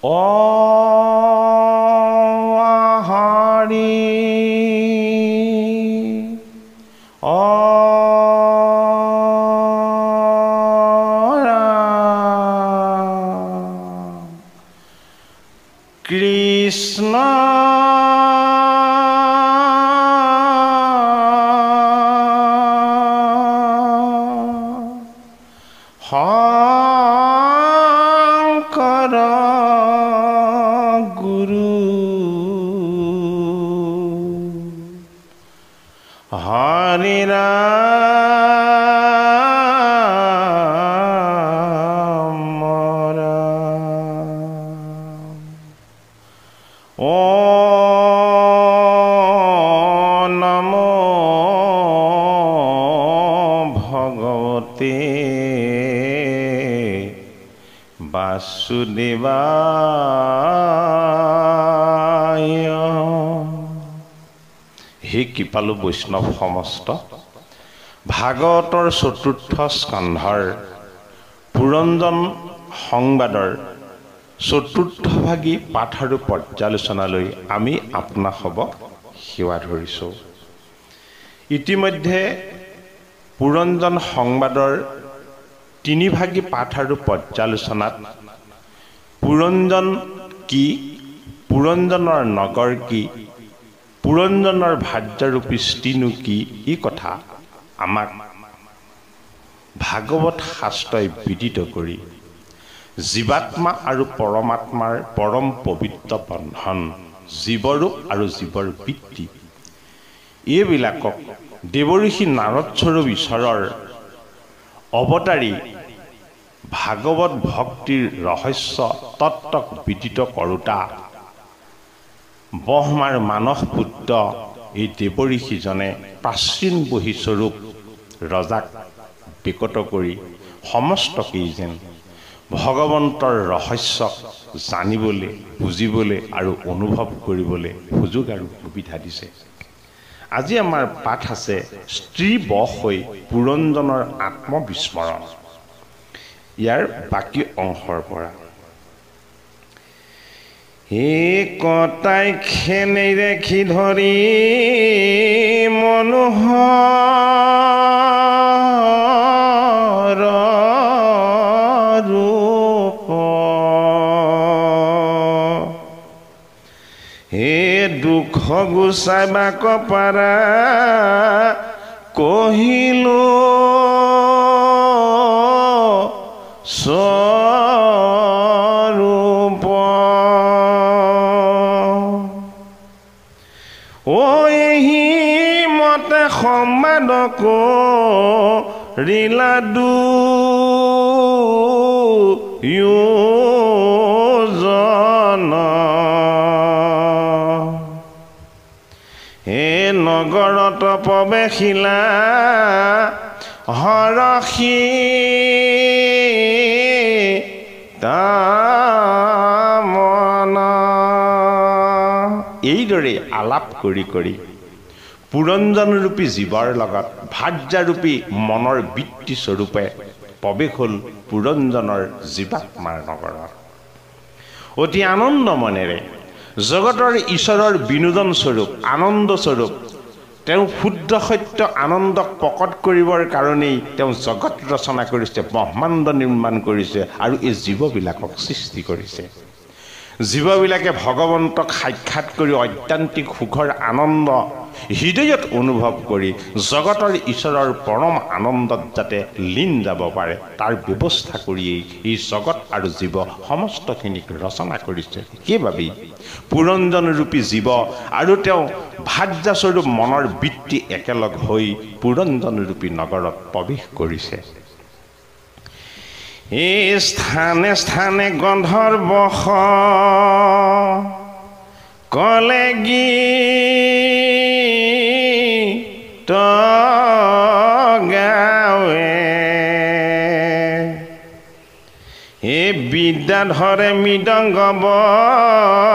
ও হৰি ও ৰাম কৃষ্ণ শংকৰ গুৰু হৰি ৰাম ॐ नमो भगवते वासुदेवाय। हे कृपालु वैष्णव समस्त भागवतर चतुर्थ स्कंधर पुरंजन संवादर चतुर्थभागी पाठ और पर्यालोचनाলৈ आमी आपना सबक सेवा धरिছো। इतिमध्ये पुरंजन संवादर तीनिभागी पाठ और पर्यालोचनात पुरंजन की, पुरंजनर नगर की, पुरंजनर भाज्यरूपी स्त्रीनु की ई कथा आमाक भागवत शास्त्रই विदित करी जीवात्मा और परमात्मार परम पवित्र बंधन जीवरूप और जीवर वृत्ति এইবিলাকক देवऋषि नारद स्वरूप ईश्वरर अवतारी भागवत भक्तिर रहस्य तत्त्वक विदित करुता ब्रह्मार मानस पुत्र এই देवऋषिजने प्राचीन बही स्वरूप रजाक बिकट करी समस्त केइजेन भगवंतर रहस्य जानिबले बुझिबले और अनुभव करिबले सुযোগ और सुविधा दिसे। আজি आमार पाठ आछे स्त्री बश হৈ पुरंजनर आत्मविस्मरण। यार बाकी अंशर परा कटाई खेने रेखी धरी मनोहर रूप हे दुख गुसाइबाक पारा कहिलो स्वरूप ओ एही मते सम्मान करिला दुयोजन हे नगरत प्रवेशिला हरषी तामना। এইদৰে আলাপ কৰি কৰি পুৰঞ্জন ৰূপী জীৱৰ লগত ভাৰ্যাৰূপী মনৰ বৃত্তি স্বৰূপে প্ৰৱেশ হ'ল পুৰঞ্জনৰ জীৱাত্মাৰ নগৰত। অতি আনন্দ মনেৰে জগতৰ ঈশ্বৰৰ বিনোদন স্বৰূপ আনন্দ স্বৰূপ তেওঁ শুদ্ধ সত্য আনন্দক প্ৰকট কৰিবৰ কাৰণেই তেওঁ জগত ৰচনা কৰিছে, ব্ৰহ্মাণ্ড নিৰ্মাণ কৰিছে আৰু এই জীৱবিলাকক সৃষ্টি কৰিছে। জীৱবিলাকে ভগৱন্তক সাক্ষাৎ কৰি অত্যন্তিক সুখৰ আনন্দ হৃদয়ত অনুভৱ কৰি জগতৰ ঈশ্বৰৰ পৰম আনন্দত যাতে লীন যাব পাৰে তাৰ ব্যৱস্থা কৰিয়েই এই জগত আৰু জীৱ সমস্তখিনিক ৰচনা কৰিছে। সেইবাবেই পুৰঞ্জন ৰূপী জীৱ আৰু তেওঁ ভাৰ্যাস্বৰূপ মনৰ বৃত্তি একেলগ হৈ পুৰঞ্জন ৰূপী নগৰত প্ৰৱেশ কৰিছে। এই স্থানে স্থানে গন্ধৰ্বস কলে গীত গাৱে এই বিদ্যাধৰে মৃদংগ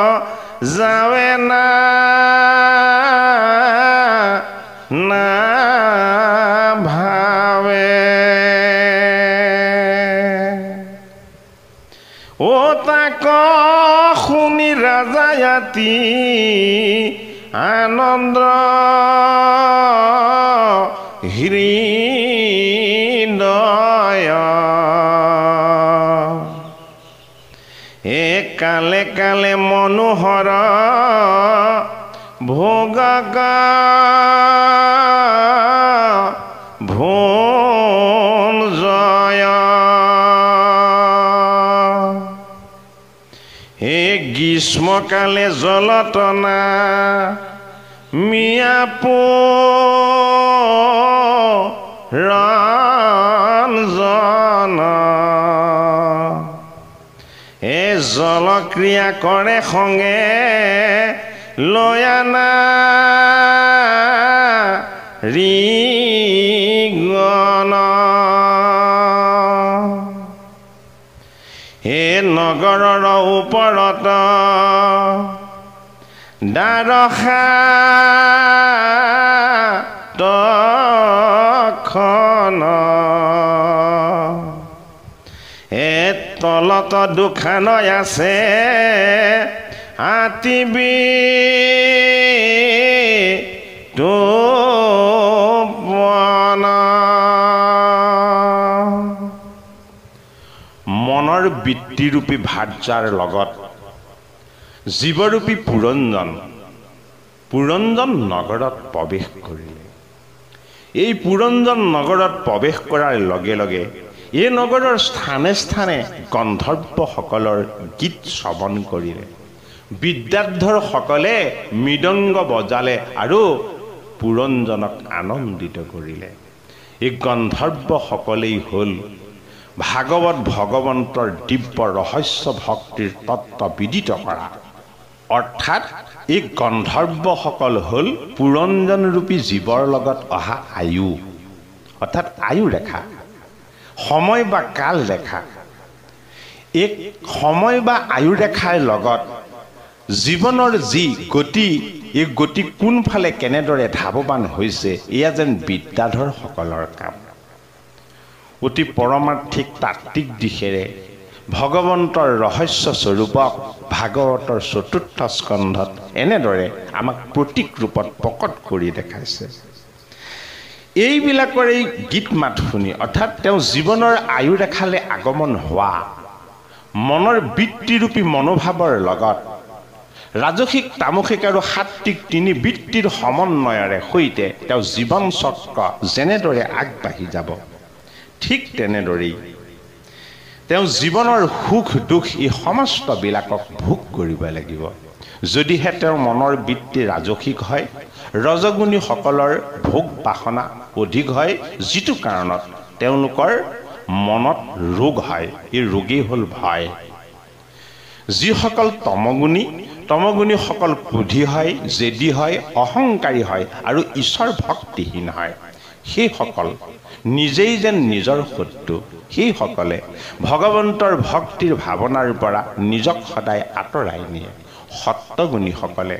বজাৱে না ভাৱে ও তাক শুনি ৰাজায়াতি আনন্দ হৃদয় এ কালে কালে মনোহৰ ভোগক ভোঞ্জয় হে গ্ৰীষ্মকালে জলতনা মিয়াপো ৰঞ্জন এ জলক্ৰিয়া কৰে সংগে লয়ানা ৰিগণ হে নগৰৰ ওপৰত দ্বাৰসা তখন এ তলত দুখানৈ আছে আতিবি টোপন মনৰ বৃত্তিৰূপী ভাৰ্যাৰ লগত জীৱৰূপী পুৰঞ্জন নগৰত প্ৰৱেশ কৰিলে। এই পুৰঞ্জন নগৰত প্ৰৱেশ কৰাৰ লগে লগে এই নগৰৰ স্থানে স্থানে গন্ধৰ্বসকলৰ গীত শ্ৰৱণ কৰিলে। বিদ্যাধৰসকলে মৃদংগ বজালে আৰু পুৰঞ্জনক আনন্দিত কৰিলে। এই গন্ধৰ্বসকলেই হ'ল ভাগৱত ভগৱন্তৰ দিব্য ৰহস্য ভক্তিৰ তত্ত্ব বিদিত কৰা। অৰ্থাৎ এই গন্ধৰ্বসকল হ'ল পুৰঞ্জনৰূপী জীৱৰ লগত অহা আয়ু, অৰ্থাৎ আয়ু ৰেখা, সময় বা কাল ৰেখা। এই সময় বা আয়ু ৰেখাৰ লগত জীৱনৰ যি গতি, এই গতি কোনফালে কেনেদৰে ধাৱবান হৈছে, এয়া যেন বিদ্যাধৰসকলৰ কাম। অতি পৰমাৰ্থিক তাত্ত্বিক দিশেৰে ভগৱন্তৰ ৰহস্য স্বৰূপক ভাগৱতৰ ৪ৰ্থ স্কন্ধত এনেদৰে আমাক প্ৰতীক ৰূপত প্ৰকট কৰি দেখাইছে। এইবিলাকৰ এই গীত মাত শুনি, অৰ্থাৎ তেওঁ জীৱনৰ আয়ু ৰেখালৈ আগমন হোৱা মনৰ বৃত্তিৰূপী মনোভাৱৰ লগত ৰাজসিক, তামসিক আৰু সাত্বিক তিনি বৃত্তিৰ সমন্বয়ৰে সৈতে তেওঁ জীৱন চক্ৰ যেনেদৰে আগবাঢ়ি যাব, ঠিক তেনেদৰেই তেওঁ জীৱনৰ সুখ দুখ এই সমস্তবিলাকক ভোগ কৰিব লাগিব। যদিহে তেওঁৰ মনৰ বৃত্তি ৰাজসিক হয়, ৰজগুণীসকলৰ ভোগ বাসনা অধিক হয়, যিটো কাৰণত তেওঁলোকৰ মনত ৰোগ হয়। এই ৰোগেই হ'ল ভয়। যিসকল তমগুণীসকল ক্ৰোধী হয়, জেদী হয়, অহংকাৰী হয় আৰু ঈশ্বৰ ভক্তিহীন হয়, সেইসকল নিজেই যেন নিজৰ শত্ৰু। সেইসকলে ভগৱন্তৰ ভক্তিৰ ভাৱনাৰ পৰা নিজক সদায় আঁতৰাই নিয়ে। সত্যগুণীসকলে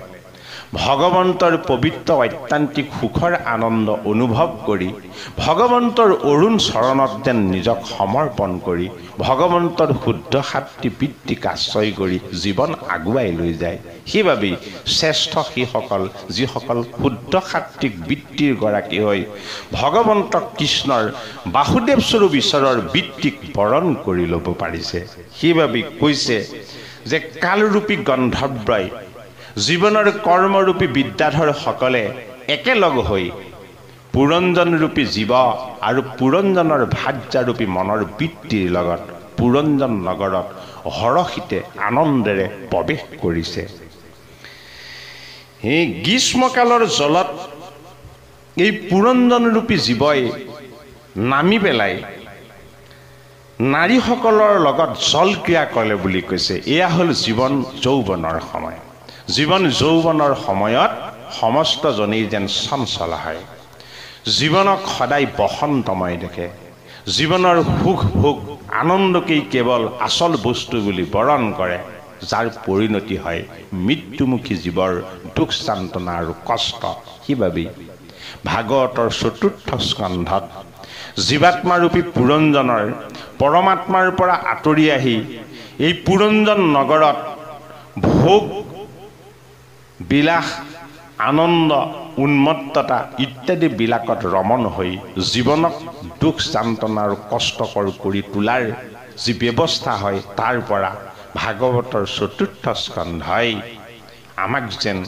ভগৱন্তৰ পবিত্ৰ ঐত্যান্তিক সুখৰ আনন্দ অনুভৱ কৰি ভগৱন্তৰ অৰুণ চৰণত যেন নিজক সমৰ্পণ কৰি ভগৱন্তৰ শুদ্ধ সাত্ত্বিক বৃত্তিক আশ্ৰয় কৰি জীৱন আগুৱাই লৈ যায়। সেইবাবেই শ্ৰেষ্ঠ সেইসকল যিসকল শুদ্ধ সাত্ত্বিক বৃত্তিৰ গৰাকী হৈ ভগৱন্ত কৃষ্ণৰ বাসুদেৱ স্বৰূপ ঈশ্বৰৰ বৃত্তিক বৰণ কৰি ল'ব পাৰিছে। সেইবাবেই কৈছে যে কালৰূপী গন্ধৰ্বই জীৱনৰ কৰ্মৰূপী বিদ্যাধৰসকলে একেলগ হৈ পুৰঞ্জনৰূপী জীৱ আৰু পুৰঞ্জনৰ ভাৰ্যাৰূপী মনৰ বৃত্তিৰ লগত পুৰঞ্জন নগৰত হৰষিতে আনন্দেৰে প্ৰৱেশ কৰিছে। এই গ্ৰীষ্মকালৰ জলত এই পুৰঞ্জনৰূপী জীৱই নামি পেলাই নাৰীসকলৰ লগত জলক্ৰিয়া কৰে বুলি কৈছে। এয়া হ'ল জীৱন যৌৱনৰ সময়। জীৱন যৌৱনৰ সময়ত সমস্তজনেই যেন চঞ্চল হয়, জীৱনক সদায় বসন্তময় দেখে, জীৱনৰ সুখ ভোগ আনন্দকেই কেৱল আচল বস্তু বুলি বৰণ কৰে, যাৰ পৰিণতি হয় মৃত্যুমুখী জীৱৰ দুখ যান্ত্ৰণা আৰু কষ্ট। সেইবাবেই ভাগৱতৰ ৪ৰ্থ স্কন্ধত জীৱাত্মাৰূপী পুৰঞ্জনৰ পৰমাত্মাৰ পৰা আঁতৰি আহি এই পুৰঞ্জন নগৰত ভোগ বিলাস আনন্দ উন্মত্ততা ইত্যাদি বিলাকত ৰমণ হৈ জীৱনক দুখ যান্ত্ৰণা আৰু কষ্টকৰ কৰি তোলাৰ যি ব্যৱস্থা হয় তাৰ পৰা ভাগৱতৰ চতুৰ্থ স্কন্ধই আমাক যেন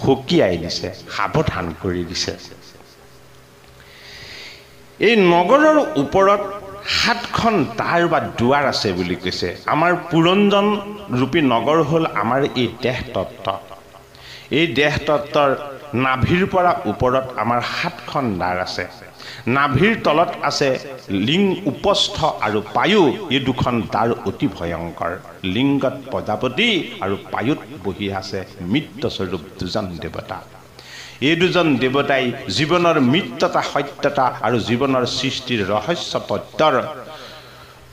সকীয়াই দিছে, সাৱধান কৰি দিছে। এই নগৰৰ ওপৰত 7খন দ্বাৰ বা দুৱাৰ আছে বুলি কৈছে। আমাৰ পুৰঞ্জন ৰূপী নগৰ হ'ল আমাৰ এই দেহ তত্ত্ব। এই দেহ তত্ত্বৰ নাভিৰ পৰা ওপৰত আমাৰ 7খন দ্বাৰ আছে। নাভিৰ তলত আছে লিং উপস্থ আৰু পায়ু, এই দুখন দ্বাৰ অতি ভয়ংকৰ। লিংগত প্ৰজাপতি আৰু পায়ুত বহি আছে মৃত্যস্বৰূপ দুজন দেৱতা। এই দুজন দেৱতাই জীৱনৰ মৃত্যতা সত্যতা আৰু জীৱনৰ সৃষ্টিৰ ৰহস্য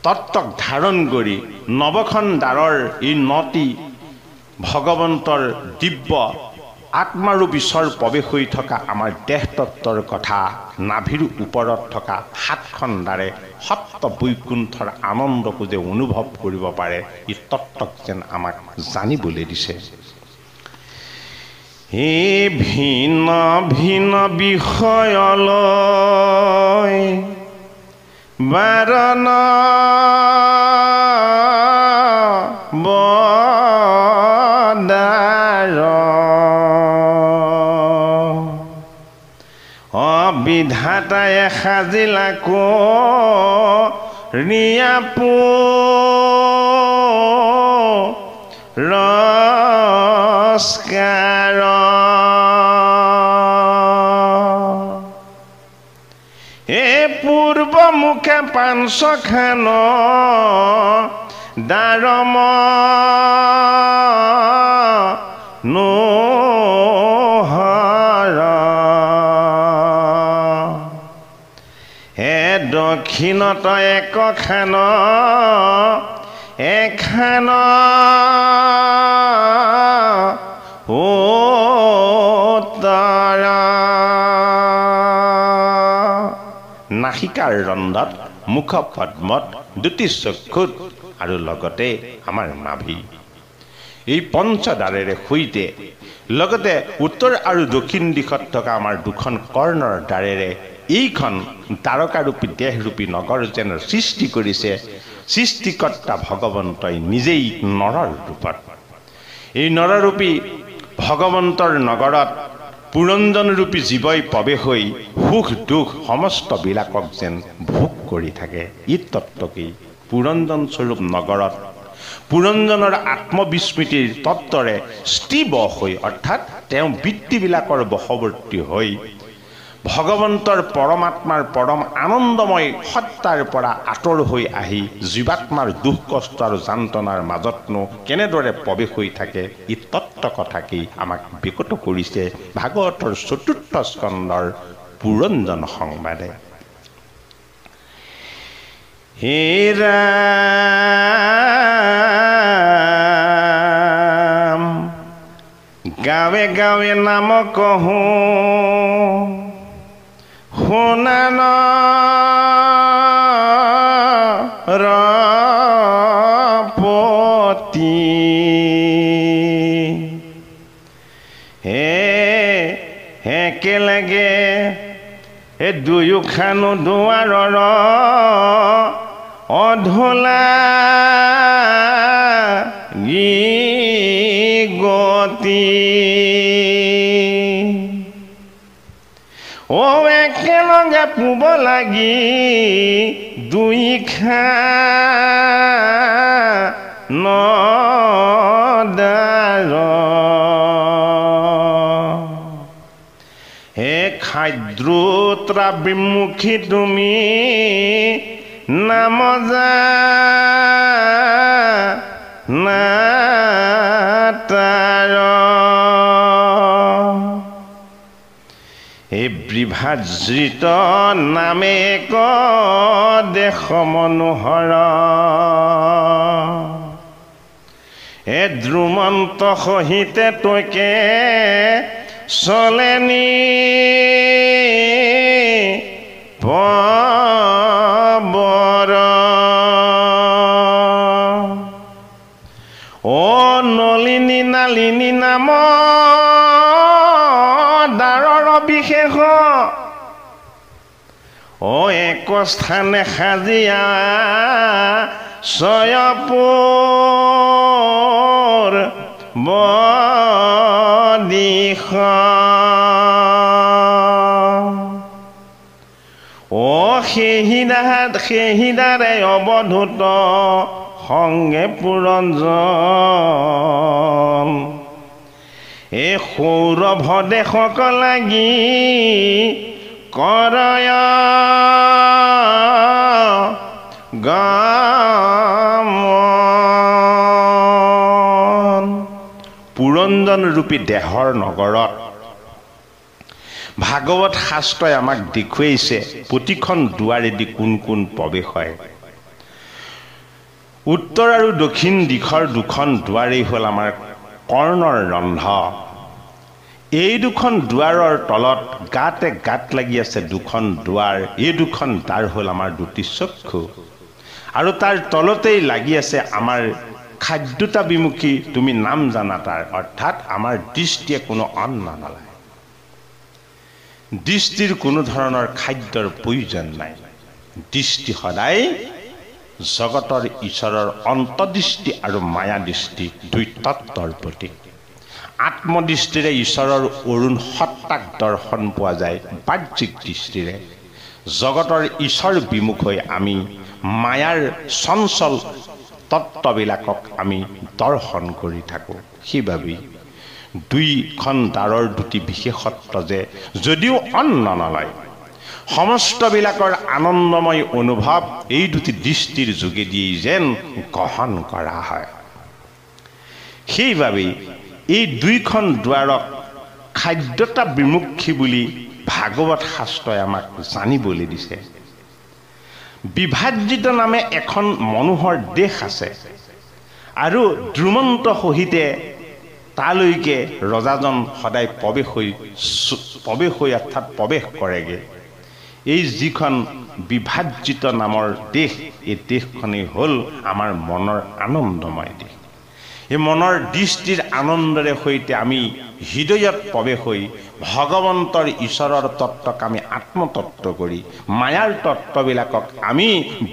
তত্ত্বক ধাৰণ কৰি 9খন দ্বাৰৰ এই 9টি ভগৱন্তৰ দিব্য আত্মাৰূপী স্বৰ প্ৰৱেশ হৈ থকা আমাৰ দেহ তত্ত্বৰ কথা নাভিৰ ওপৰত থকা 7খন দ্বাৰে সপ্ত বৈকুণ্ঠৰ আনন্দকো যে অনুভৱ কৰিব পাৰে, এই তত্ত্বক যেন আমাক জানিবলৈ দিছে। এই ভিন্ন ভিন্ন বিষয়লৈ বাৰণ বদাৰ অবিধাতাই সাজিলা ৰিয়াপু ৰস্কাৰ এ পূৰ্ব মুখে 5খান দাৰম নোহৰ হে দক্ষিণত 1খান এখান উত্তৰ নাসিকাৰ ৰন্ধত মুখ পদ্মত 2টি চক্ষুত আৰু লগতে আমাৰ নাভি। এই পঞ্চদ্বাৰেৰে সৈতে লগতে উত্তৰ আৰু দক্ষিণ দিশত থকা আমাৰ 2খন কৰ্ণৰ দ্বাৰেৰে এইখন তাৰকাৰূপী দেহৰূপী নগৰ যেন সৃষ্টি কৰিছে সৃষ্টিকৰ্তা ভগৱন্তই নিজেই নৰৰ ৰূপত। এই নৰৰূপী ভগৱন্তৰ নগৰত পুৰঞ্জনৰূপী জীৱই প্ৰৱেশ হৈ সুখ দুখ সমস্ত বিলাকক যেন ভোগ কৰি থাকে। ই তত্ত্বকেই পুৰঞ্জন স্বৰূপ নগৰত পুৰঞ্জনৰ আত্মবিস্মৃতিৰ তত্ত্বৰে স্থিৰ হৈ অৰ্থাৎ তেওঁ বৃত্তিবিলাকৰ বশৱৰ্তী হৈ ভগৱন্তৰ পৰমাত্মাৰ পৰম আনন্দময় সত্তাৰ পৰা আঁতৰ হৈ আহি জীৱাত্মাৰ দুখ কষ্ট আৰু যান্ত্ৰণাৰ মাজতনো কেনেদৰে প্ৰৱেশ হৈ থাকে, এই তত্ত্ব কথাকেই আমাক বিকট কৰিছে ভাগৱতৰ চতুৰ্থ স্কন্ধৰ পুৰঞ্জন সংবাদে। হে ৰাম গাঁৱে গাঁৱে নাম কহোঁ শুনান ৰপতি একেলগে এই 2খান দুৱাৰৰ অধোলা গতি ও একেলগে পুব লাগি 2খান দ্বাৰ হে খাদ্ৰোত্ৰা বিমুখী তুমি নাম জানাতাৰ এই বিভাজিত নামে এক দেশ মনোহৰ এ দ্ৰুমন্ত সহিতে তৈকে চলেনি পবৰ ও নলিনী নালিনী নাম দ্বাৰৰ বিশেষ ও এক স্থানে সাজিয়া ছয়পুৰ বদিশ ও সেহিদাৰে অৱধূত সংগে পুৰঞ্জন এই সৌৰভ দেশক লাগি কৰয় গামন পুৰঞ্জন ৰূপী দেহৰ নগৰত ভাগৱত শাস্ত্ৰই আমাক দেখুৱাইছে প্ৰতিখন দুৱাৰেদি কোন কোন প্ৰৱেশ হয় উত্তৰ আৰু দক্ষিণ দিশৰ দুখন দুৱাৰেই হ'ল আমাৰ কৰ্ণৰ ৰন্ধ এই দুখন দুৱাৰৰ তলত গাতে গাত লাগি আছে দুখন দুৱাৰ এই দুখন দ্বাৰ হ'ল আমাৰ দুটি চক্ষু আৰু তাৰ তলতেই লাগি আছে আমাৰ খাদ্যতা বিমুখী তুমি নাম জানা তাৰ অৰ্থাৎ আমাৰ দৃষ্টিয়ে কোনো অন্ন নলয় দৃষ্টিৰ কোনো ধৰণৰ খাদ্যৰ প্ৰয়োজন নাই দৃষ্টি সদায় জগতৰ ঈশ্বৰৰ অন্তৰ্দৃষ্টি আৰু মায়া দৃষ্টি দুই তত্ত্বৰ প্ৰতীক আত্মদৃষ্টিৰে ঈশ্বৰৰ অৰুণ সত্তাক দৰ্শন পোৱা যায় বাহ্যিক দৃষ্টিৰে জগতৰ ঈশ্বৰ বিমুখ হৈ আমি মায়াৰ চঞ্চল তত্ত্ববিলাকক আমি দৰ্শন কৰি থাকোঁ সেইবাবেই দুইখন দ্বাৰৰ দুটি বিশেষত্ব যে যদিও অন্ন নলয় সমস্তবিলাকৰ আনন্দময় অনুভৱ এই দুটি দৃষ্টিৰ যোগেদিয়েই যেন গ্ৰহণ কৰা হয় সেইবাবেই এই দুইখন দুৱাৰক খাদ্যতা বিমুখী বুলি ভাগৱত শাস্ত্ৰই আমাক জানিবলৈ দিছে বিভাজিত নামে এখন মনোহৰ দেশ আছে আৰু দ্ৰুমন্ত সহিতে তালৈকে ৰজাজন সদায় প্ৰৱেশ হৈ অৰ্থাৎ প্ৰৱেশ কৰেগৈ এই যিখন বিভাজিত নামৰ দেশ এই দেশখনেই হ'ল আমাৰ মনৰ আনন্দময় দেশ এই মনৰ দৃষ্টিৰ আনন্দৰে সৈতে আমি হৃদয়ত প্ৰৱেশ হৈ ভগৱন্তৰ ঈশ্বৰৰ তত্ত্বক আমি আত্মতত্ত্ব কৰি মায়াৰ তত্ত্ববিলাকক আমি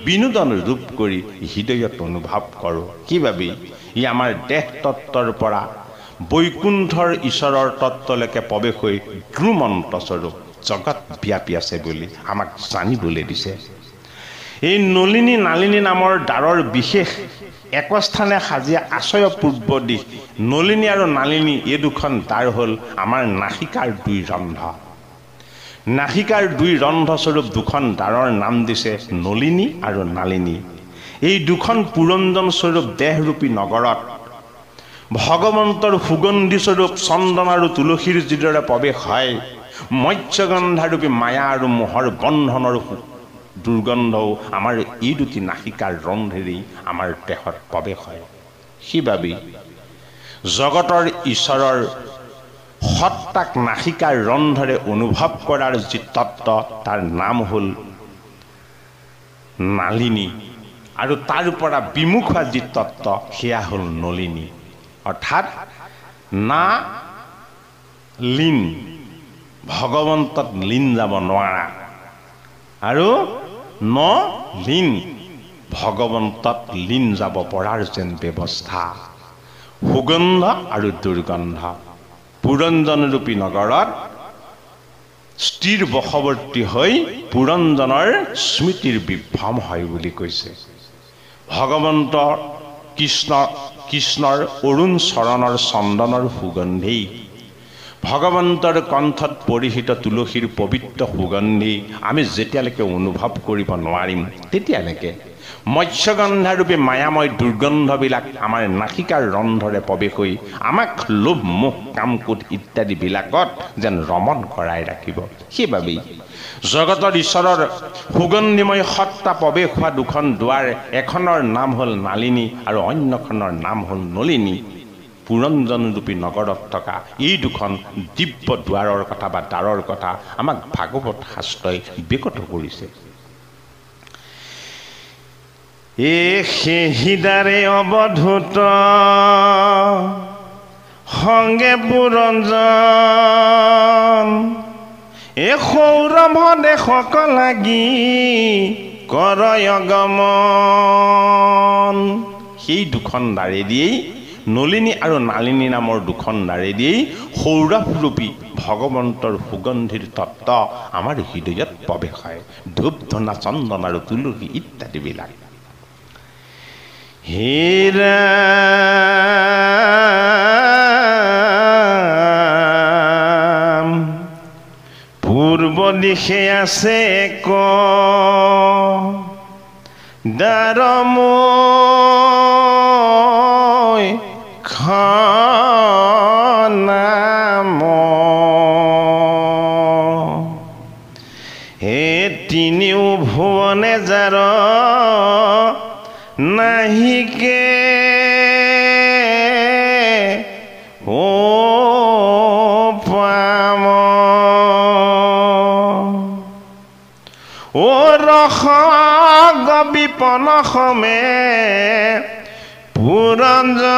বিনোদন ৰূপ কৰি হৃদয়ত অনুভৱ কৰোঁ কিবাবে ই আমাৰ দেহ তত্ত্বৰ পৰা বৈকুণ্ঠৰ ঈশ্বৰৰ তত্ত্বলৈকে প্ৰৱেশ হৈ ধ্ৰুমন্ত স্বৰূপ জগত ব্যাপী আছে বুলি আমাক জানিবলৈ দিছে এই নলিনী নালিনী নামৰ দ্বাৰৰ বিশেষ একস্থানে সাজিয়া আশয় পূৰ্ব দিশ নলিনী আৰু নালিনী এই দুখন দ্বাৰ হ'ল আমাৰ নাসিকাৰ দুই ৰন্ধ নাসিকাৰ দুই ৰন্ধ স্বৰূপ দুখন দ্বাৰৰ নাম দিছে নলিনী আৰু নালিনী এই দুখন পুৰঞ্জন স্বৰূপ দেহৰূপী নগৰত ভগৱন্তৰ সুগন্ধি স্বৰূপ চন্দন আৰু তুলসীৰ যিদৰে প্ৰৱেশ হয় মৎস্যগন্ধাৰূপী মায়া আৰু মোহৰ বন্ধনৰ দুৰ্গন্ধও আমাৰ এই দুটি নাসিকাৰ ৰন্ধেৰেই আমাৰ দেহত প্ৰৱেশ হয় সেইবাবেই জগতৰ ঈশ্বৰৰ সত্তাক নাসিকাৰ ৰন্ধৰে অনুভৱ কৰাৰ যি তত্ত্ব তাৰ নাম হ'ল নালিনী আৰু তাৰ পৰা বিমুখ হোৱা যি তত্ত্ব সেয়া হ'ল নলিনী অৰ্থাৎ না লীন ভগৱন্তত লীন যাব নোৱাৰা আৰু ন লীন ভগৱন্তত লীন যাব পৰাৰ যেন ব্যৱস্থা সুগন্ধ আৰু দুৰ্গন্ধ পুৰঞ্জনৰূপী নগৰত স্থিৰ বশৱৰ্তী হৈ পুৰঞ্জনৰ স্মৃতিৰ বিভ্ৰম হয় বুলি কৈছে ভগৱন্ত কৃষ্ণৰ অৰুণ চৰণৰ চন্দনৰ সুগন্ধি ভগৱন্তৰ কণ্ঠত পৰিহিত তুলসীৰ পবিত্ৰ সুগন্ধি আমি যেতিয়ালৈকে অনুভৱ কৰিব নোৱাৰিম তেতিয়ালৈকে মৎস্যগন্ধাৰূপী মায়াময় দুৰ্গন্ধবিলাক আমাৰ নাসিকাৰ ৰন্ধৰে প্ৰৱেশ হৈ আমাক লোভ মোহ কামকোট ইত্যাদিবিলাকত যেন ৰমণ কৰাই ৰাখিব সেইবাবেই জগতৰ ঈশ্বৰৰ সুগন্ধিময় সত্তা প্ৰৱেশ হোৱা দুখন দুৱাৰ এখনৰ নাম হ'ল নালিনী আৰু অন্যখনৰ নাম হ'ল নলিনী পুৰঞ্জনৰূপী নগৰত থকা এই দুখন দিব্য দুৱাৰৰ কথা বা দ্বাৰৰ কথা আমাক ভাগৱত শাস্ত্ৰই বিকট কৰিছে সেহিদাৰে অৱধূত সংগে পুৰঞ্জন সৌৰভ দেশক লাগি কৰয় গমন। সেই দুখন দাৰে দিয়েই নলিনী আৰু নালিনী নামৰ দুখন দাৰে দিয়েই সৌৰভৰূপী ভগৱন্তৰ সুগন্ধিৰ তত্ত্ব আমাৰ হৃদয়ত প্ৰৱেশ হয়। ধূপ ধূনা চন্দন আৰু তুলসী ইত্যাদিবিলাক। হেৰা পূৰ্ব দিশে আছে ক দাৰময় খানাম হে তিনিও ভুৱনে জাৰ নাহিকে ও পাম ও ৰসগ বিপন সমে পুৰঞ্জন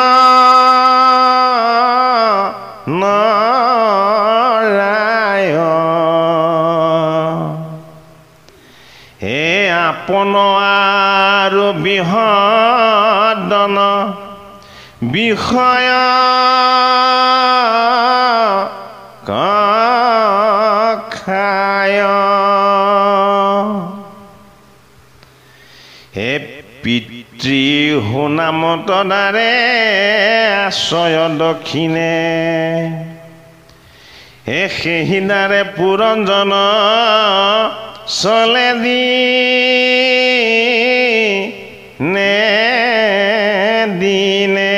হে আপন আৰু বিহদন বিষয় খায় হে পিতৃ সুনামত দ্বাৰে আশ্ৰয় দক্ষিণে হে সেহিদাৰে পুৰঞ্জন চলে দি নে দিনে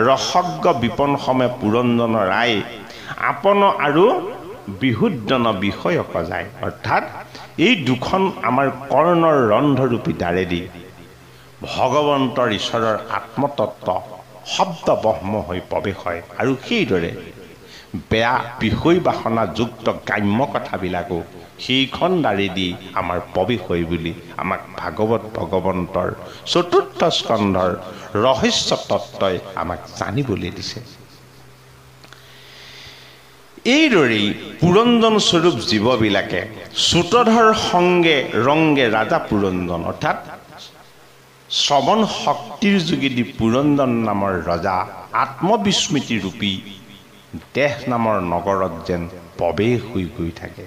ৰসজ্ঞ বিপন সমে পুৰঞ্জন ৰায় আপন আৰু বিহুদ্দন বিষয়ক যায়। অৰ্থাৎ এই দুখন আমাৰ কৰ্ণৰ ৰন্ধৰূপী দ্বাৰেদি ভগৱন্তৰ ঈশ্বৰৰ আত্মতত্ত্ব শব্দ ব্ৰহ্ম হৈ প্ৰৱেশ হয়। আৰু সেইদৰে বেয়া বিষয় বাসনাযুক্ত গ্ৰাম্য কথাবিলাকো সেইখন দ্বাৰেদি আমাৰ প্ৰৱেশ হয় বুলি আমাক ভাগৱত ভগৱন্তৰ চতুৰ্থ স্কন্ধৰ ৰহস্য তত্ত্বই আমাক জানিবলৈ দিছে। এইদৰেই পুৰঞ্জন স্বৰূপ জীৱবিলাকে চুতধৰ সংগে ৰংগে ৰাজা পুৰঞ্জন অৰ্থাৎ শ্ৰৱণ শক্তিৰ যোগেদি পুৰঞ্জন নামৰ ৰজা আত্মবিস্মৃতি ৰূপী দেহ নামৰ নগৰত যেন প্ৰৱেশ হৈ গৈ থাকে।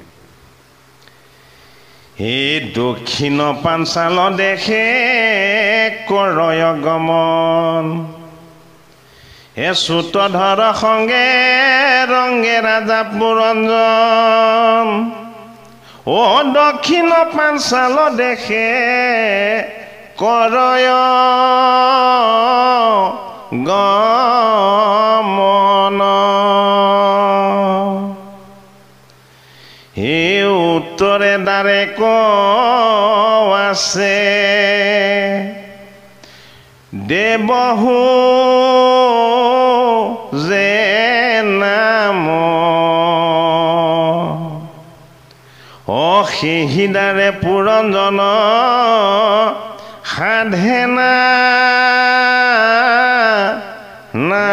হে দক্ষিণ পাঞ্চাল দেশে কৰয় গমন হে চুতধৰ সংগে ৰংগে ৰাজা পুৰঞ্জন ও দক্ষিণ পাঞ্চাল দেশে কৰয় গমন হে উত্তৰে দ্বাৰে ক আছে দেৱহু যে নাম ও সেহিদাৰে পুৰঞ্জন সাধে না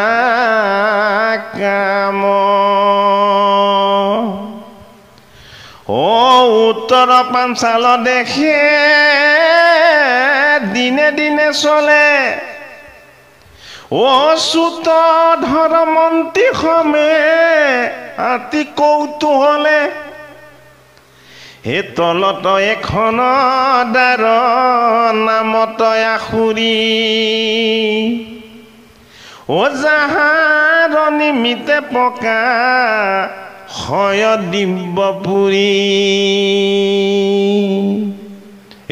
কাম ও উত্তৰ পাঞ্চাল দেশে দিনে দিনে চলে ও চুতধৰ মন্ত্ৰী সমে আতি কৌতূহলে হে তলত এখন দ্বাৰ নামত আখুৰি ও যাহাৰ নিমিতে পকা হয় দিব্যপুৰী।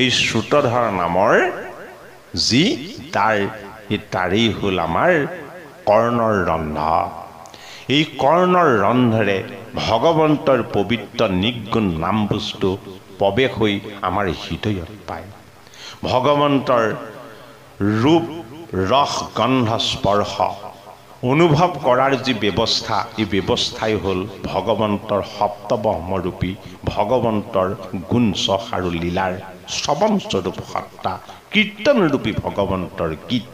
এই চুতধৰ নামৰ যি তাৰেই হ'ল আমাৰ কৰ্ণৰ ৰন্ধ। এই কৰ্ণৰ ৰন্ধৰে ভগৱন্তৰ পবিত্ৰ নিগুণ নাম বস্তু প্ৰৱেশ হৈ আমাৰ হৃদয়ত পায়। ভগৱন্তৰ ৰূপ ৰস গন্ধ স্পৰ্শ অনুভৱ কৰাৰ যি ব্যৱস্থা, এই ব্যৱস্থাই হ'ল ভগৱন্তৰ সপ্তব্ৰহ্মৰূপী ভগৱন্তৰ গুণ চখ আৰু লীলাৰ শ্ৰৱণ স্বৰূপ সত্তা কীৰ্তনৰূপী ভগৱন্তৰ গীত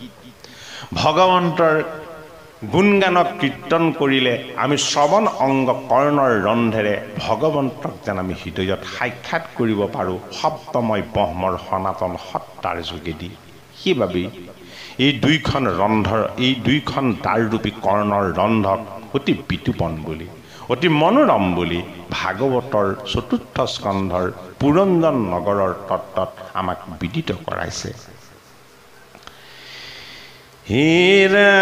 ভগৱন্তৰ গুণগানক কীৰ্তন কৰিলে আমি শ্ৰৱণ অংগ কৰ্ণৰ ৰন্ধেৰে ভগৱন্তক যেন আমি হৃদয়ত সাক্ষাৎ কৰিব পাৰোঁ শব্দময় ব্ৰহ্মৰ সনাতন সত্তাৰ যোগেদি সেইবাবেই এই দুইখন দ্বাৰৰূপী কৰ্ণৰ ৰন্ধক অতি বিতোপন বুলি অতি মনোৰম বুলি ভাগৱতৰ চতুৰ্থ স্কন্ধৰ পুৰঞ্জন নগৰৰ তত্ত্বত আমাক বিদিত কৰাইছে হে ৰাম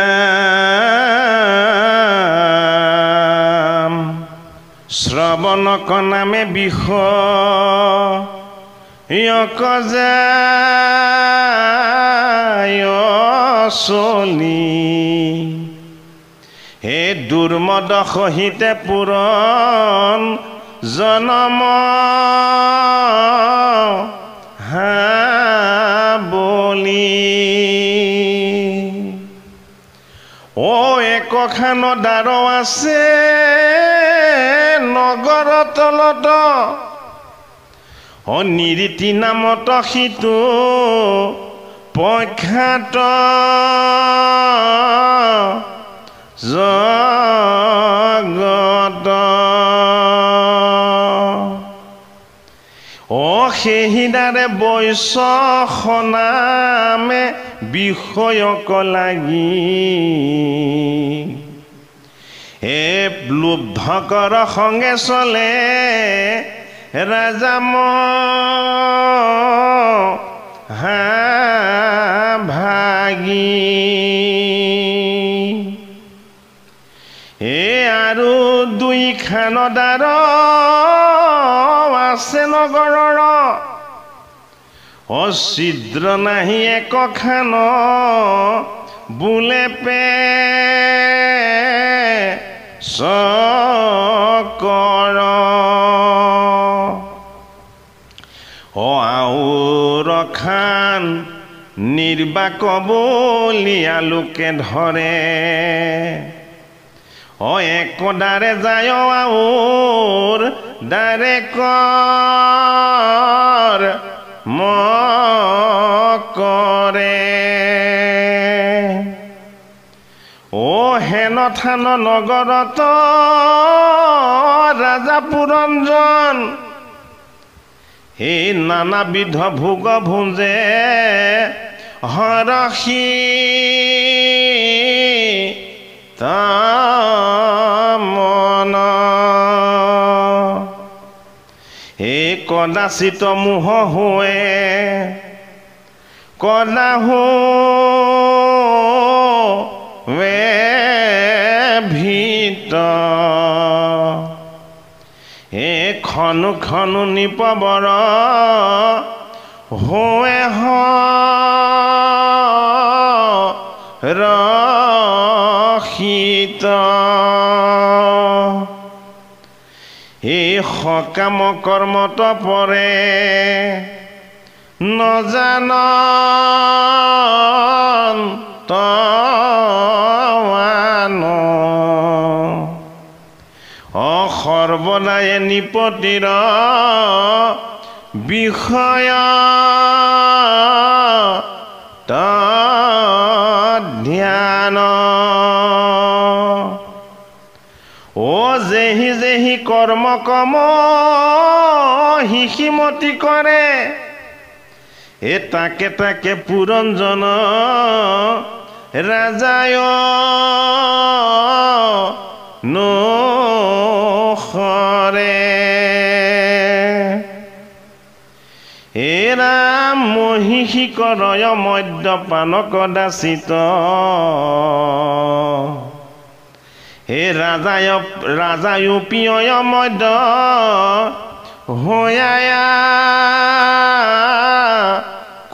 শ্ৰৱণক নামে বিষয় চলি হে দুৰ্মদ সহিতে পুৰণ জনম বলি ও একখান দ্বাৰ আছে নগৰ তলত ও নিৰীতি নামত সিটো প্ৰখ্যাত জগত ও সেইদাৰে বৈশ্য নামে বিষয়ক লাগি হে লুব্ধকৰ সংগে চলে ৰাজাম ভাগি হে আৰু দুইখান দ্বাৰ আছে নগৰৰ অছিদ্ৰ নাহি একখান বোলে পে চকৰ ও আউৰ খান নিৰ্বাক বলিয়া লোকে ধৰে ও একদাৰে যায় আউৰ দাৰে কৰ কৰে ও হেন থান নগৰত ৰাজা পুৰঞ্জন এই নানাবিধ ভোগ ভুঞ্জে হৰষি তামন এই কদাচিত মোহ হোৱে কদাহো ভিত হে খনু খনু নিপবৰ হোৱে ৰখিত এই সকাম কৰ্মত পৰে নজান সৰ্বদায়ে নিপতিৰ বিষয় ধ্যান ও যেহি যেহি কৰ্ম কম হিকিমতি কৰে এ তাকে তাকে পুৰঞ্জন ৰাজায় নৰে হে ৰাম মহিষী কৰয় মদ্যপান কদাচিত হে ৰাজায়ো পিয় মদ্য হোয়া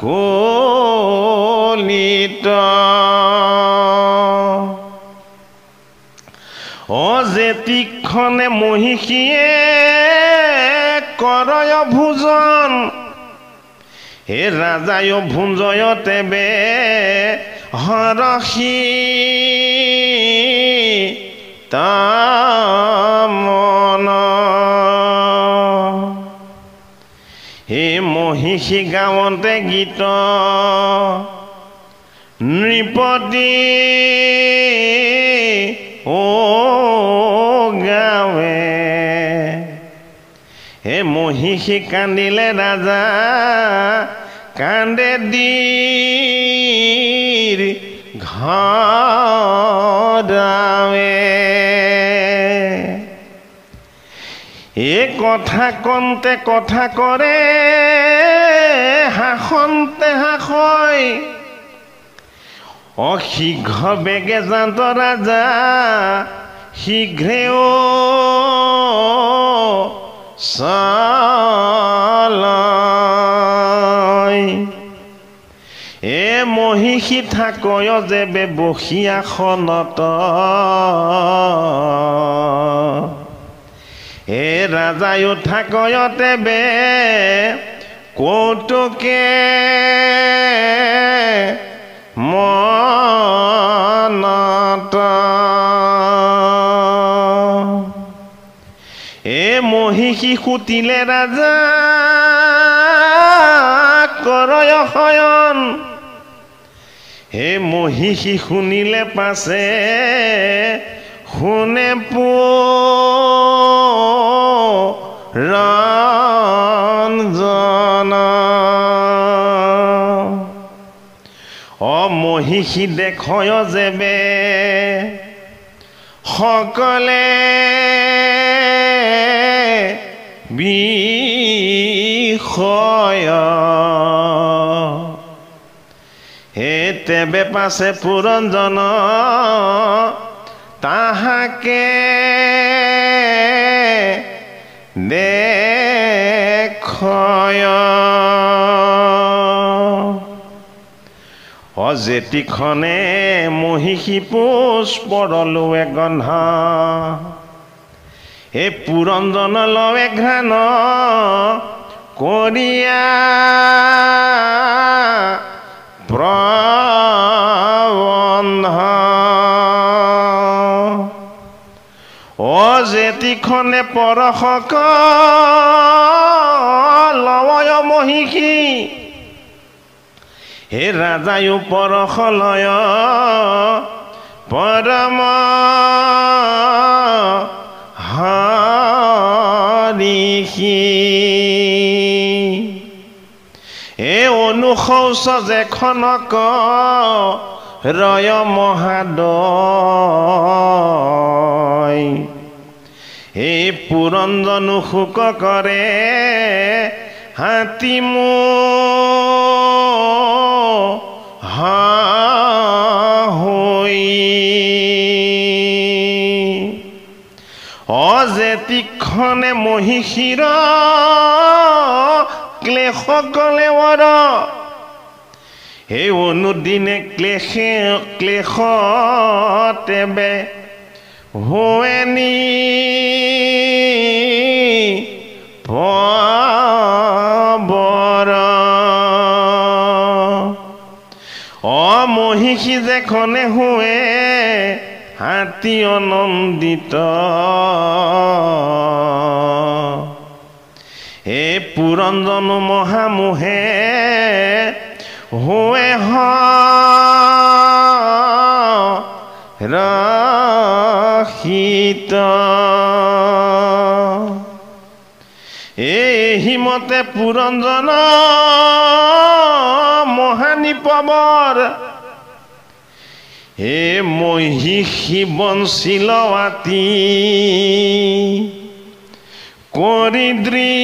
কলিত ও যেতিক্ষণে মহিষীয়ে কৰয় ভোজন হে ৰাজায় ভুঞ্জয় তেবে হৰষি তামন হে মহিষী গাঁৱতে গীত নৃপতি ও গাঁৱে হে মহিষী কান্দিলে ৰাজা কান্দে দীৰ ঘৰাৱে এ কথা কন্তে কথা কৰে হাসন্তে হাসয় অশীঘ্ৰ বেগে যান্ত ৰাজা শীঘ্ৰেও চালয় এ মহিষী থাকয় যেবে বসি আসনত হে ৰাজায়ো থাকয়তে বে কৌতুকে মনত এ মহিষী সুতিলে ৰাজা কৰয় শয়ন হে মহিষী শুনিলে পাছে শুনে ৰঞ্জন অ মহিষী দেখয় যেবে সকলে বিষয় হে তেবে পাছে পুৰঞ্জন তাহাকে দেখয় অজেতিখনে মহিষী পুষ্পৰলোৱে গন্ধ হে পুৰঞ্জন লৱে ঘ্ৰাণ কৰিয়া প্ৰবন্ধ অজেতিখনে পৰশক লয় মহিষী হে ৰাজায়ো পৰশ লয় পৰম হৰিষী এ অনুশৌচ যেখনক ৰয় মহাদয় হে পুৰঞ্জনো শোক কৰে হাতীমো হৈ অজেতিখনে মহিষীৰ ক্লেশ কলেৱৰ হে অনুদিনে ক্লেশ তেবে হোৱেনি পবৰ অ মহিষী যেখনে হোৱে হাতী অনন্দিত হে পুৰঞ্জন মহামোহে হোৱে ৰহিত এহিমতে পুৰঞ্জন মহানিপবৰ হে মহিষী বঞ্চিল আতি কৰিদ্ৰী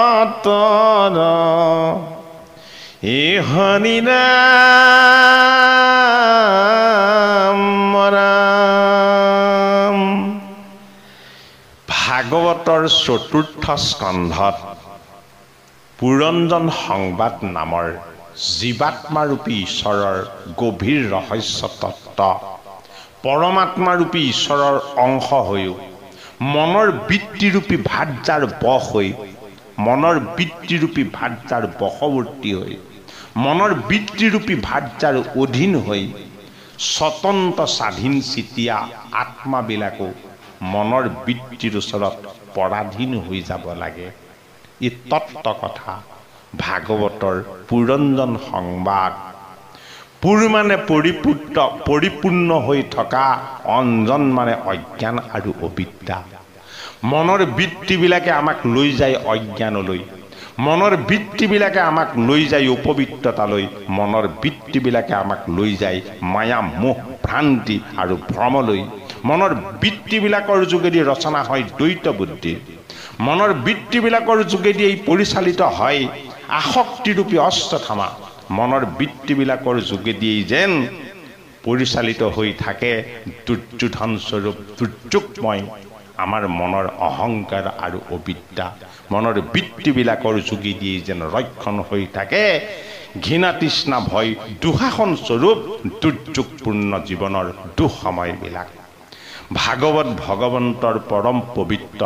হাতৰ এ হৰি ৰাম ৰাম ভাগৱতৰ চতুৰ্থ স্কন্ধত পুৰঞ্জন সংবাদ নামৰ জীৱাত্মাৰূপী ঈশ্বৰৰ গভীৰ ৰহস্য তত্ত্ব পৰমাত্মাৰূপী ঈশ্বৰৰ অংশ হৈও মনৰ বৃত্তিৰূপী ভাৰ্যাৰ বশ হৈ মনৰ বৃত্তিৰূপী ভাৰ্যাৰ বশৱৰ্তী হৈ মনৰ বৃত্তিৰূপী ভাৰ্যাৰ অধীন হৈ স্বতন্ত্ৰ স্বাধীন চিতিয়া আত্মাবিলাকো মনৰ বৃত্তিৰ ওচৰত পৰাধীন হৈ যাব লাগে। ই তত্ত্ব কথা, ভাগৱতৰ পুৰঞ্জন সংবাদ। পুৰ মানে পৰিপূৰ্ণ হৈ থকা, অঞ্জন মানে অজ্ঞান আৰু অবিদ্যা। মনৰ বৃত্তিবিলাকে আমাক লৈ যায় অজ্ঞানলৈ, মনৰ বৃত্তিবিলাকে আমাক লৈ যায় অপবিত্ৰতালৈ, মনৰ বৃত্তিবিলাকে আমাক লৈ যায় মায়া মোহ ভ্ৰান্তি আৰু ভ্ৰমলৈ। মনৰ বৃত্তিবিলাকৰ যোগেদি ৰচনা হয় দ্বৈত বুদ্ধি, মনৰ বৃত্তিবিলাকৰ যোগেদি পৰিচালিত হয় আসক্তিৰূপী অশ্বথামা, মনৰ বৃত্তিবিলাকৰ যোগেদিয়েই যেন পৰিচালিত হৈ থাকে দুৰ্যোধন স্বৰূপ দুৰ্যোগময় আমাৰ মনৰ অহংকাৰ আৰু অবিদ্যা। মনৰ বৃত্তিবিলাকৰ যোগেদিয়েই যেন ৰক্ষণ হৈ থাকে ঘৃণা তৃষ্ণা ভয় দুঃশাসন স্বৰূপ দুৰ্যোগপূৰ্ণ জীৱনৰ দুঃসময়বিলাক। ভাগৱত ভগৱন্তৰ পৰম পবিত্ৰ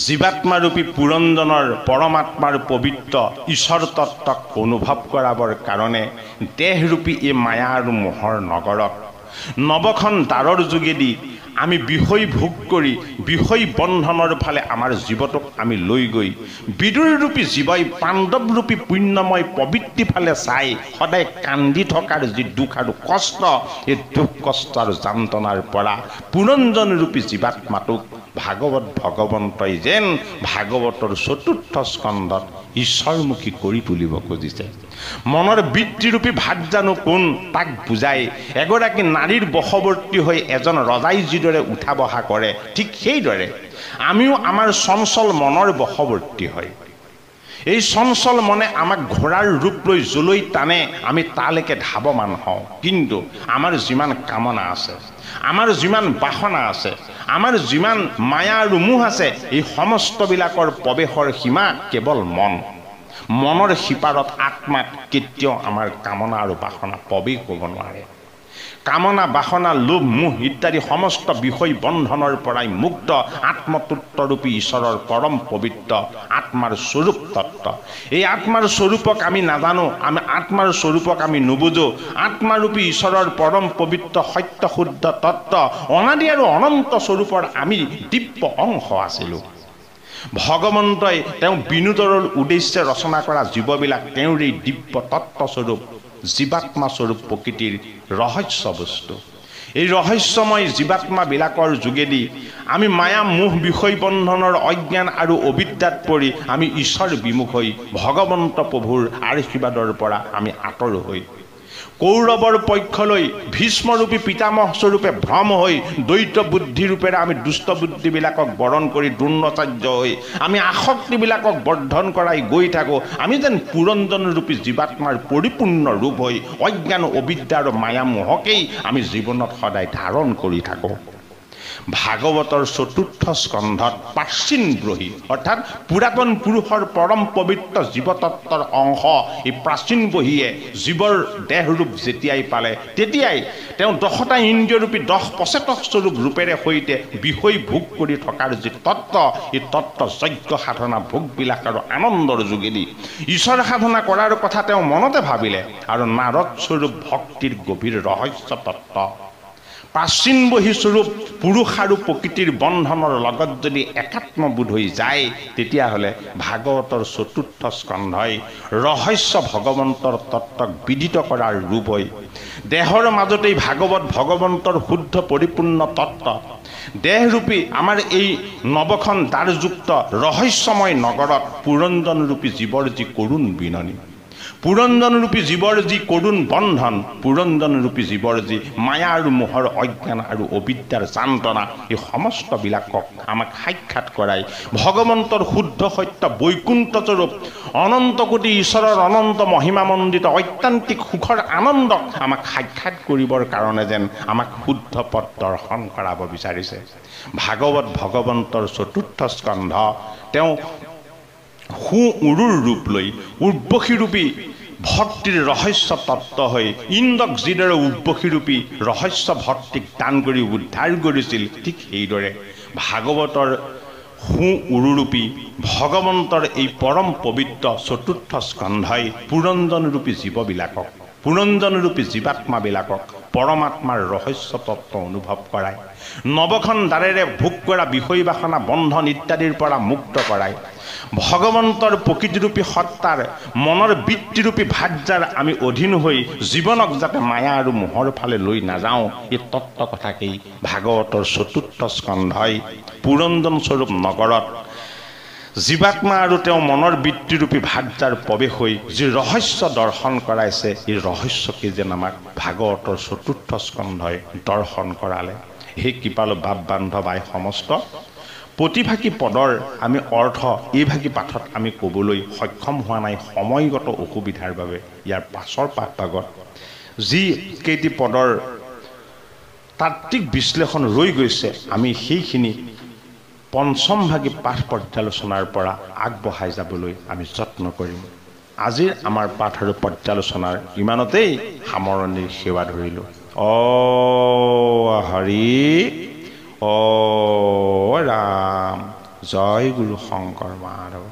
জীৱাত্মাৰূপী পুৰঞ্জনৰ পৰমাত্মাৰ পবিত্ৰ ঈশ্বৰ তত্ত্বক অনুভৱ কৰাবৰ কাৰণে দেহৰূপী এই মায়া আৰু মোহৰ নগৰত নৱখন দ্বাৰৰ যোগেদি আমি বিষয় ভোগ কৰি বিষয় বন্ধনৰ ফালে আমাৰ জীৱটোক আমি লৈ গৈ বিদুৰৰূপী জীৱই পাণ্ডৱৰূপী পুণ্যময় প্ৰবৃত্তি ফালে চাই সদায় কান্দি থকাৰ যি দুখ আৰু কষ্ট, এই দুখ কষ্ট আৰু যন্ত্ৰণাৰ পৰা পুৰঞ্জনৰূপী জীৱাত্মাটোক ভাগৱত ভগৱন্তই যেন ভাগৱতৰ ৪ৰ্থ স্কন্ধত ঈশ্বৰমুখী কৰি তুলিব খুজিছে। মনৰ বৃত্তিৰূপী ভাত জানো কোন, তাক বুজাই এগৰাকী নাৰীৰ বশৱৰ্তী হৈ এজন ৰজাই যিদৰে উঠা বহা কৰে, ঠিক সেইদৰে আমিও আমাৰ চঞ্চল মনৰ বশৱৰ্তী হয়। এই চঞ্চল মনে আমাক ঘোঁৰাৰ ৰূপ লৈ জলৈ টানে, আমি তালৈকে ধাৱমান হওঁ। কিন্তু আমাৰ যিমান কামনা আছে, আমাৰ যিমান বাসনা আছে, আমাৰ যিমান মায়া আৰু মোহ আছে, এই সমস্তবিলাকৰ প্ৰৱেশৰ সীমা কেৱল মন। মনৰ সিপাৰত আত্মাত কেতিয়াও আমাৰ কামনা আৰু বাসনা প্ৰৱেশ হ'ব নোৱাৰে। কামনা বাসনা লোভ মোহ ইত্যাদি সমস্ত বিষয় বন্ধনৰ পৰাই মুক্ত আত্মতত্ত্বৰূপী ঈশ্বৰৰ পৰম পবিত্ৰ আত্মাৰ স্বৰূপ তত্ত্ব। এই আত্মাৰ স্বৰূপক আমি নাজানো, আমি আত্মাৰ স্বৰূপক আমি নুবুজো। আত্মাৰূপী ঈশ্বৰৰ পৰম পবিত্ৰ সত্য শুদ্ধ তত্ত্ব অনাদি আৰু অনন্ত স্বৰূপৰ আমি দিব্য অংশ আছিলোঁ। ভগৱন্তই তেওঁ বিনোদনৰ উদ্দেশ্যে ৰচনা কৰা জীৱবিলাক তেওঁৰ এই দিব্য তত্ত্বস্বৰূপ জীৱাত্মা স্বৰূপ প্ৰকৃতিৰ ৰহস্য বস্তু। এই ৰহস্যময় জীৱাত্মাবিলাকৰ যোগেদি আমি মায়া মোহ বিষয় বন্ধনৰ অজ্ঞান আৰু অবিদ্যাত পৰি আমি ঈশ্বৰ বিমুখ হৈ ভগৱন্ত প্ৰভুৰ আশীৰ্বাদৰ পৰা আমি আঁতৰ হৈ কৌৰৱৰ পক্ষলৈ ভীষ্মৰূপী পিতামহ স্বৰূপে ভ্ৰম হৈ দ্বৈত বুদ্ধিৰূপেৰে আমি দুষ্ট বুদ্ধিবিলাকক বৰণ কৰি দ্ৰোণাচাৰ্য হৈ আমি আসক্তিবিলাকক বৰ্ধন কৰাই গৈ থাকোঁ। আমি যেন পুৰঞ্জনৰূপী জীৱাত্মাৰ পৰিপূৰ্ণ ৰূপ হৈ অজ্ঞান অবিদ্যা আৰু মায়া মোহকেই আমি জীৱনত সদায় ধাৰণ কৰি থাকোঁ। ভাগৱতৰ ৪ৰ্থ স্কন্ধত প্ৰাচীন ব্ৰহী অৰ্থাৎ পুৰাতন পুৰুষৰ পৰম পবিত্ৰ জীৱতত্বৰ অংশ এই প্ৰাচীন বহীয়ে জীৱৰ দেহৰূপ যেতিয়াই পালে তেতিয়াই তেওঁ ১০টা ইন্দ্ৰিয়ৰূপী ১০ পচেতক স্বৰূপ ৰূপেৰে সৈতে বিষয় ভোগ কৰি থকাৰ যি তত্ত্ব, এই তত্ত্ব যজ্ঞ সাধনা ভোগবিলাক আৰু আনন্দৰ যোগেদি ঈশ্বৰ সাধনা কৰাৰ কথা তেওঁ মনতে ভাবিলে আৰু নাৰদ স্বৰূপ ভক্তিৰ গভীৰ ৰহস্য তত্ত্ব প্ৰাচীন বহী স্বৰূপ পুৰুষ আৰু প্ৰকৃতিৰ বন্ধনৰ লগত যদি একাত্মবোধ হৈ যায়, তেতিয়াহ'লে ভাগৱতৰ ৪ৰ্থ স্কন্ধই ৰহস্য ভগৱন্তৰ তত্ত্বক বিদিত কৰাৰ ৰূপ হৈ দেহৰ মাজতেই ভাগৱত ভগৱন্তৰ শুদ্ধ পৰিপূৰ্ণ তত্ত্ব দেহৰূপী আমাৰ এই নৱখন দ্বাৰযুক্ত ৰহস্যময় নগৰত পুৰঞ্জনৰূপী জীৱৰ যি কৰুণ বিননি, পুৰঞ্জনৰূপী জীৱৰ যি কৰুণ বন্ধন, পুৰঞ্জনৰূপী জীৱৰ যি মায়া আৰু মোহৰ অজ্ঞান আৰু অবিদ্যাৰ যান্ত্ৰণা, এই সমস্তবিলাকক আমাক সাক্ষাৎ কৰাই ভগৱন্তৰ শুদ্ধ সত্য বৈকুণ্ঠস্বৰূপ অনন্ত কোটি ঈশ্বৰৰ অনন্ত মহিমামণ্ডিত ঐকান্তিক সুখৰ আনন্দক আমাক সাক্ষাৎ কৰিবৰ কাৰণে যেন আমাক শুদ্ধ পথ দৰ্শন কৰাব বিচাৰিছে। ভাগৱত ভগৱন্তৰ ৪ৰ্থ স্কন্ধ তেওঁ সু উৰুৰ ৰূপ লৈ উৰ্বশীৰূপী ভক্তিৰ ৰহস্য তত্ত্ব হৈ ইন্দ্ৰক যিদৰে উৰ্বশীৰূপী ৰহস্য ভক্তিক দান কৰি উদ্ধাৰ কৰিছিল, ঠিক সেইদৰে ভাগৱতৰ সু উৰুৰূপী ভগৱন্তৰ এই পৰম পবিত্ৰ ৪ৰ্থ স্কন্ধই পুৰঞ্জনৰূপী জীৱবিলাকক পুৰঞ্জনৰূপী জীৱাত্মাবিলাকক পৰমাত্মাৰ ৰহস্য তত্ত্ব অনুভৱ কৰায়। নৱখন দ্বাৰেৰে ভোগ কৰা বিষয় বাসনা বন্ধন ইত্যাদিৰ পৰা মুক্ত কৰায় ভগৱন্তৰ প্ৰকৃতিৰূপী সত্তাৰ মনৰ বৃত্তিৰূপী ভাৰ্যাৰ আমি অধীন হৈ জীৱনক যাতে মায়া আৰু মোহৰ ফালে লৈ নাযাওঁ এই তত্ত্ব কথাকেই ভাগৱতৰ ৪ৰ্থ স্কন্ধই পুৰঞ্জন স্বৰূপ নগৰত জীৱাত্মা আৰু তেওঁ মনৰ বৃত্তিৰূপী ভাৰ্যাৰ প্ৰৱেশ হৈ যি ৰহস্য দৰ্শন কৰাইছে এই ৰহস্যকে যেন আমাক ভাগৱতৰ ৪ৰ্থ স্কন্ধই দৰ্শন কৰালে। সেই কৃপালু বাপ বান্ধৱ আই সমস্ত প্ৰতিভাগী পদৰ আমি অৰ্থ এইভাগী পাঠত আমি ক'বলৈ সক্ষম হোৱা নাই সময়গত অসুবিধাৰ বাবে। ইয়াৰ পাছৰ পাঠ ভাগত যি কেইটি পদৰ তাত্ত্বিক বিশ্লেষণ ৰৈ গৈছে আমি সেইখিনি পঞ্চম ভাগী পাঠ পৰ্যালোচনাৰ পৰা আগবঢ়াই যাবলৈ আমি যত্ন কৰিম। আজিৰ আমাৰ পাঠ আৰু পৰ্যালোচনাৰ ইমানতেই সামৰণিৰ সেৱা ধৰিলোঁ। হৰি ৰাম জয় গুৰু শংকৰ মাধৱ।